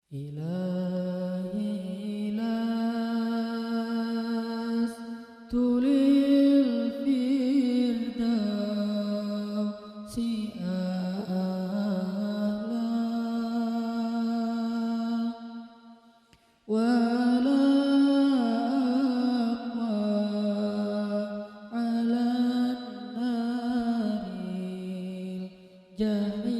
إلهي لست للفردوس أعلى ولا أقوى على النار الجحيم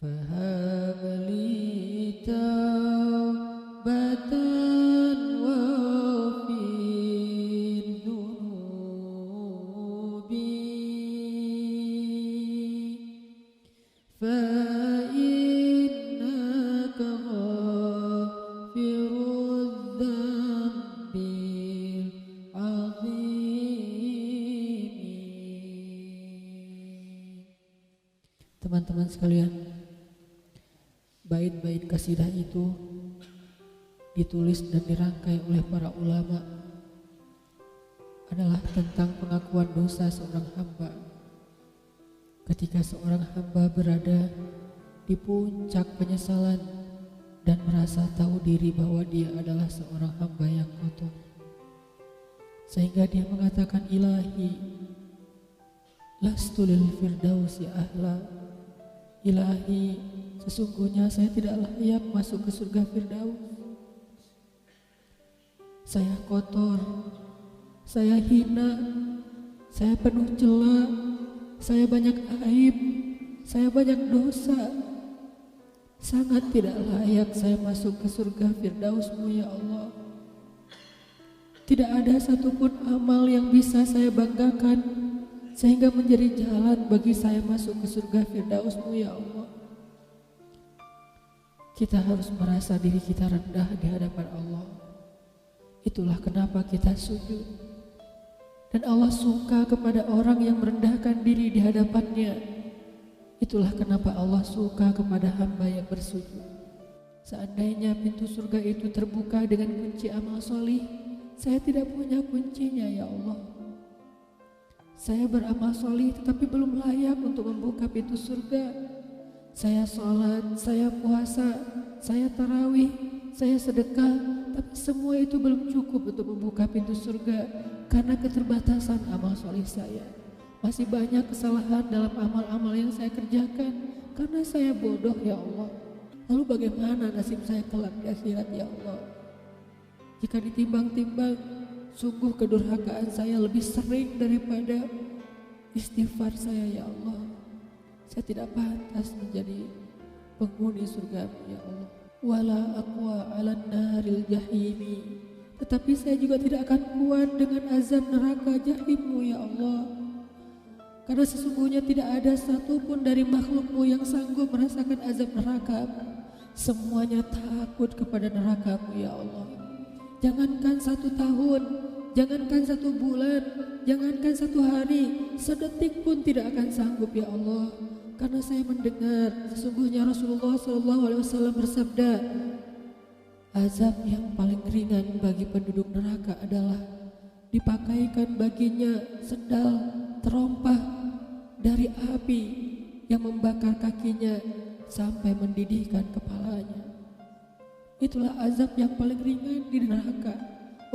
فهب لي توبة واغفر ذنوبي فإنك غافر الذنب العظيم. Teman-teman sekalian, bait-bait kasidah itu ditulis dan dirangkai oleh para ulama adalah tentang pengakuan dosa seorang hamba. Ketika seorang hamba berada di puncak penyesalan dan merasa tahu diri bahwa dia adalah seorang hamba yang kotor, sehingga dia mengatakan, Ilahi lastu lil firdausi ahla. Ilahi, sesungguhnya saya tidak layak masuk ke surga Firdaus. Saya kotor, saya hina, saya penuh cela, saya banyak aib, saya banyak dosa. Sangat tidak layak saya masuk ke surga Firdaus-Mu ya Allah. Tidak ada satupun amal yang bisa saya banggakan sehingga menjadi jalan bagi saya masuk ke surga Firdaus-Mu ya Allah. Kita harus merasa diri kita rendah di hadapan Allah. Itulah kenapa kita sujud. Dan Allah suka kepada orang yang merendahkan diri di hadapannya. Itulah kenapa Allah suka kepada hamba yang bersujud. Seandainya pintu surga itu terbuka dengan kunci amal solih, saya tidak punya kuncinya ya Allah. Saya beramal solih tetapi belum layak untuk membuka pintu surga. Saya sholat, saya puasa, saya tarawih, saya sedekah, tapi semua itu belum cukup untuk membuka pintu surga karena keterbatasan amal solih saya. Masih banyak kesalahan dalam amal-amal yang saya kerjakan karena saya bodoh ya Allah. Lalu bagaimana nasib saya kelak di akhirat ya Allah? Jika ditimbang-timbang, sungguh kedurhakaan saya lebih sering daripada istighfar saya ya Allah. Saya tidak pantas menjadi penghuni surga ya Allah. Wala aqwa 'alan naril jahimi. Tetapi saya juga tidak akan kuat dengan azab neraka jahim-Mu ya Allah. Karena sesungguhnya tidak ada satupun dari makhluk-Mu yang sanggup merasakan azab neraka. Semuanya takut kepada neraka-Mu ya Allah. Jangankan 1 tahun, jangankan 1 bulan, jangankan 1 hari, sedetik pun tidak akan sanggup ya Allah. Karena saya mendengar sesungguhnya Rasulullah SAW bersabda, azab yang paling ringan bagi penduduk neraka adalah dipakaikan baginya sendal terompah dari api yang membakar kakinya sampai mendidihkan kepalanya. Itulah azab yang paling ringan di neraka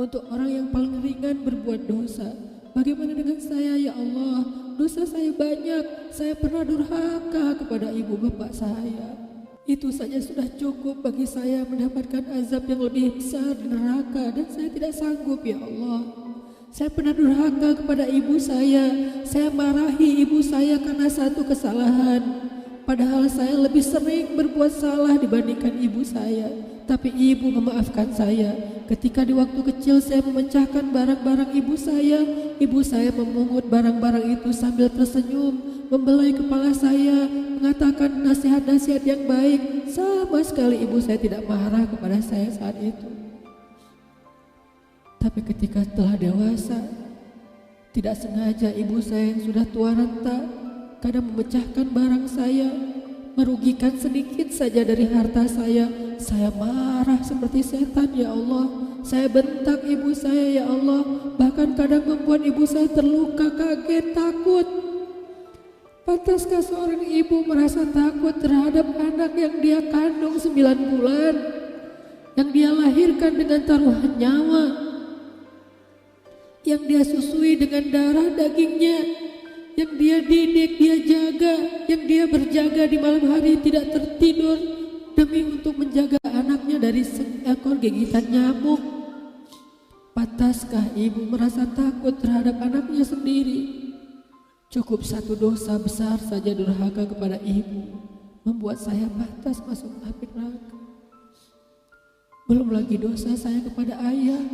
untuk orang yang paling ringan berbuat dosa. Bagaimana dengan saya ya Allah? Dosa saya banyak, saya pernah durhaka kepada ibu bapak saya. Itu saja sudah cukup bagi saya mendapatkan azab yang lebih besar di neraka, dan saya tidak sanggup ya Allah. Saya pernah durhaka kepada ibu saya marahi ibu saya karena satu kesalahan. Padahal saya lebih sering berbuat salah dibandingkan ibu saya. Tapi ibu memaafkan saya. Ketika di waktu kecil saya memecahkan barang-barang ibu saya memungut barang-barang itu sambil tersenyum, membelai kepala saya, mengatakan nasihat-nasihat yang baik. Sama sekali ibu saya tidak marah kepada saya saat itu. Tapi ketika telah dewasa, tidak sengaja ibu saya yang sudah tua renta kadang memecahkan barang saya, merugikan sedikit saja dari harta saya marah seperti setan ya Allah. Saya bentak ibu saya ya Allah, bahkan kadang membuat ibu saya terluka, kaget, takut. Pantaskah seorang ibu merasa takut terhadap anak yang dia kandung 9 bulan, yang dia lahirkan dengan taruhan nyawa, yang dia susui dengan darah dagingnya, yang dia didik, dia jaga, yang dia berjaga di malam hari tidak tertidur demi untuk menjaga anaknya dari seekor gigitan nyamuk? Pantaskah ibu merasa takut terhadap anaknya sendiri? Cukup satu dosa besar saja durhaka kepada ibu membuat saya pantas masuk api neraka. Belum lagi dosa saya kepada ayah.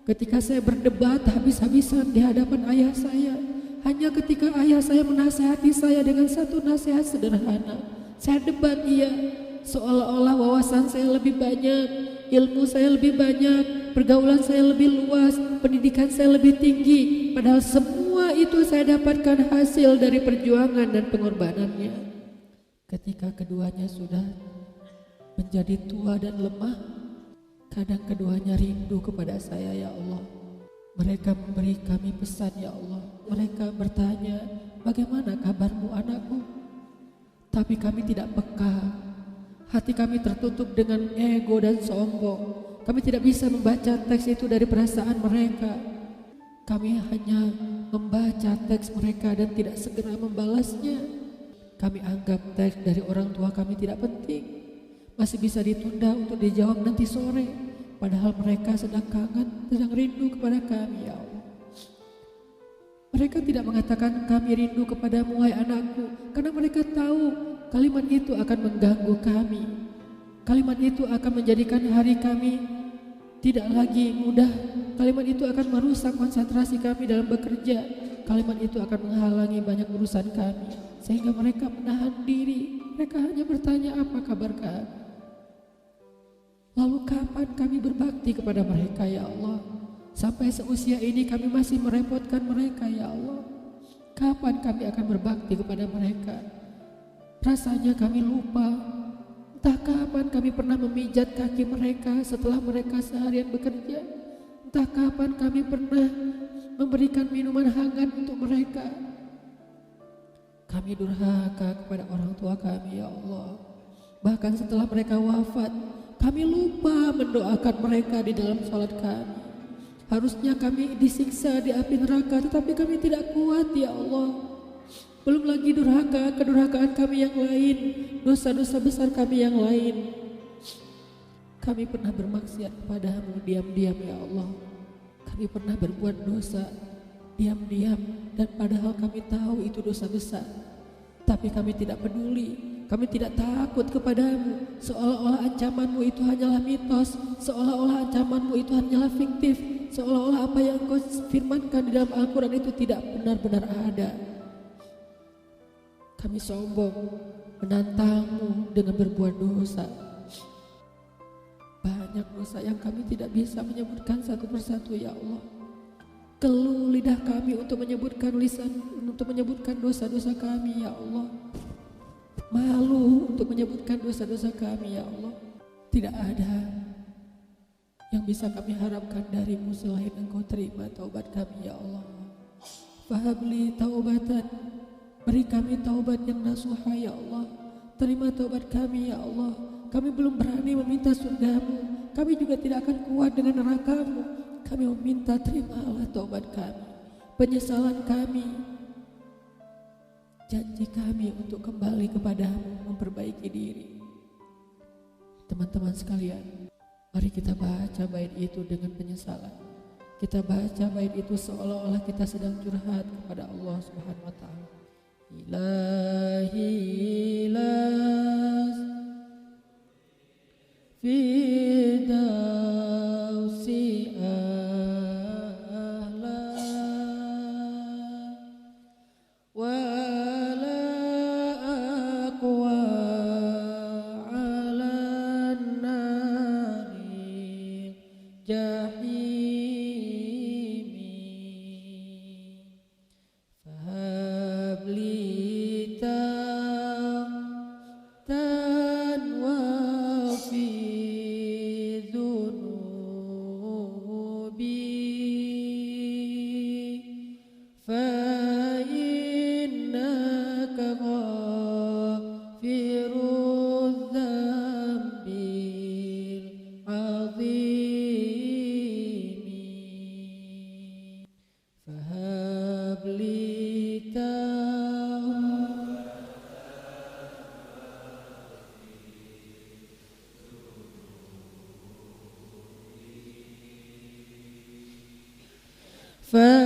Ketika saya berdebat habis-habisan di hadapan ayah saya, hanya ketika ayah saya menasihati saya dengan satu nasihat sederhana, saya debat ia, seolah-olah wawasan saya lebih banyak, ilmu saya lebih banyak, pergaulan saya lebih luas, pendidikan saya lebih tinggi. Padahal semua itu saya dapatkan hasil dari perjuangan dan pengorbanannya. Ketika keduanya sudah menjadi tua dan lemah, kadang keduanya rindu kepada saya, ya Allah. Mereka memberi kami pesan, ya Allah. Mereka bertanya, bagaimana kabarmu anakku? Tapi kami tidak peka. Hati kami tertutup dengan ego dan sombong. Kami tidak bisa membaca teks itu dari perasaan mereka. Kami hanya membaca teks mereka dan tidak segera membalasnya. Kami anggap teks dari orang tua kami tidak penting, masih bisa ditunda untuk dijawab nanti sore. Padahal mereka sedang kangen, sedang rindu kepada kami, ya Allah. Mereka tidak mengatakan kami rindu kepadamu, wahai anakku, karena mereka tahu kalimat itu akan mengganggu kami. Kalimat itu akan menjadikan hari kami tidak lagi mudah. Kalimat itu akan merusak konsentrasi kami dalam bekerja. Kalimat itu akan menghalangi banyak urusan kami, sehingga mereka menahan diri. Mereka hanya bertanya, apa kabar kami? Lalu kapan kami berbakti kepada mereka, ya Allah? Sampai seusia ini kami masih merepotkan mereka, ya Allah. Kapan kami akan berbakti kepada mereka? Rasanya kami lupa. Entah kapan kami pernah memijat kaki mereka setelah mereka seharian bekerja. Entah kapan kami pernah memberikan minuman hangat untuk mereka. Kami durhaka kepada orang tua kami, ya Allah. Bahkan setelah mereka wafat, kami lupa mendoakan mereka di dalam salat kami. Harusnya kami disiksa di api neraka, tetapi kami tidak kuat, ya Allah. Belum lagi durhaka, kedurhakaan kami yang lain, dosa-dosa besar kami yang lain. Kami pernah bermaksiat kepadamu diam-diam, ya Allah. Kami pernah berbuat dosa diam-diam, dan padahal kami tahu itu dosa besar. Tapi kami tidak peduli, kami tidak takut kepadamu. Seolah-olah ancamanmu itu hanyalah mitos, seolah-olah ancamanmu itu hanyalah fiktif, seolah-olah apa yang engkau firmankan di dalam Al-Quran itu tidak benar-benar ada. Kami sombong, menantangmu dengan berbuat dosa. Banyak dosa yang kami tidak bisa menyebutkan satu persatu, ya Allah. Keluh lidah kami untuk menyebutkan dosa-dosa kami, ya Allah. Malu untuk menyebutkan dosa-dosa kami, ya Allah. Tidak ada yang bisa kami harapkan darimu selain engkau terima taubat kami, ya Allah. Fahabli taubatan, beri kami taubat yang nasuha, ya Allah. Terima taubat kami, ya Allah. Kami belum berani meminta surgamu, kami juga tidak akan kuat dengan nerakamu. Kami meminta terimalah taubat kami, penyesalan kami, janji kami untuk kembali kepadamu, memperbaiki diri. Teman-teman sekalian, mari kita baca bait itu dengan penyesalan. Kita baca bait itu seolah-olah kita sedang curhat kepada Allah Subhanahu wa Ta'ala. Ilahi ilas Fidausi ahla wala aqwa ala nari jahimi fahabli tan wa fi فإنك Fa